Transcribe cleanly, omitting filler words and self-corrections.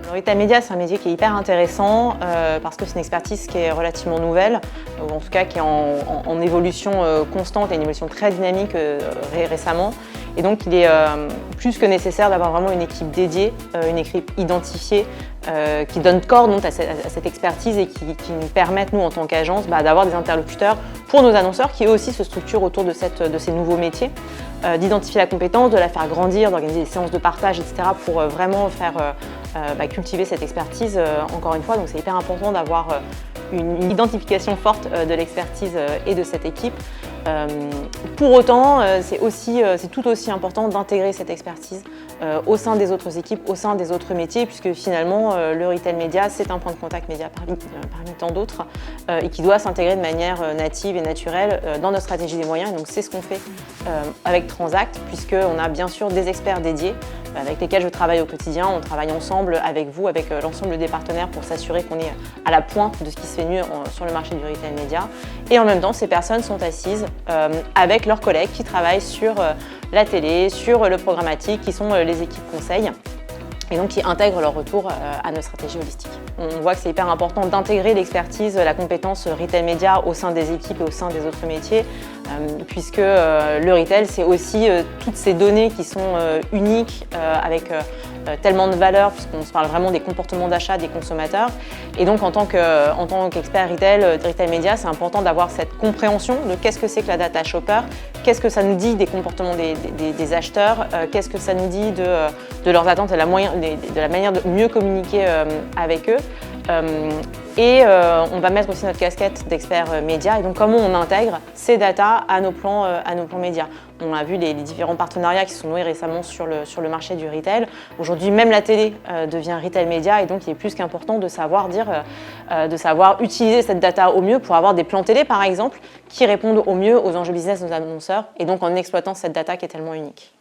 Le retail média, c'est un métier qui est hyper intéressant parce que c'est une expertise qui est relativement nouvelle, ou en tout cas qui est en évolution constante et une évolution très dynamique récemment. Et donc il est plus que nécessaire d'avoir vraiment une équipe dédiée, une équipe identifiée, qui donne corps donc, à cette expertise et qui nous permettent, nous en tant qu'agence, d'avoir des interlocuteurs pour nos annonceurs qui eux aussi se structurent autour de ces nouveaux métiers, d'identifier la compétence, de la faire grandir, d'organiser des séances de partage, etc. pour vraiment faire cultiver cette expertise encore une fois. Donc c'est hyper important d'avoir une identification forte de l'expertise et de cette équipe. Pour autant, c'est tout aussi important d'intégrer cette expertise au sein des autres équipes, au sein des autres métiers, puisque finalement, le retail média, c'est un point de contact média parmi tant d'autres, et qui doit s'intégrer de manière native et naturelle dans notre stratégie des moyens. Et donc c'est ce qu'on fait avec Transact, puisqu'on a bien sûr des experts dédiés avec lesquels je travaille au quotidien. On travaille ensemble avec vous, avec l'ensemble des partenaires pour s'assurer qu'on est à la pointe de ce qui se fait mieux sur le marché du retail média. Et en même temps, ces personnes sont assises avec leurs collègues qui travaillent sur la télé, sur le programmatique, qui sont les équipes conseils, et donc qui intègrent leur retour à nos stratégies holistiques. On voit que c'est hyper important d'intégrer l'expertise, la compétence retail média au sein des équipes et au sein des autres métiers, puisque le retail, c'est aussi toutes ces données qui sont uniques, avec tellement de valeur, puisqu'on se parle vraiment des comportements d'achat des consommateurs. Et donc en tant qu'expert retail média, c'est important d'avoir cette compréhension de qu'est-ce que c'est que la data shopper, qu'est-ce que ça nous dit des comportements des acheteurs, qu'est-ce que ça nous dit de leurs attentes et de la manière de mieux communiquer avec eux. On va mettre aussi notre casquette d'expert média et donc comment on intègre ces datas à nos plans médias. On a vu les différents partenariats qui se sont noués récemment sur le marché du retail. Aujourd'hui, même la télé devient retail média et donc il est plus qu'important de savoir utiliser cette data au mieux pour avoir des plans télé par exemple qui répondent au mieux aux enjeux business de nos annonceurs et donc en exploitant cette data qui est tellement unique.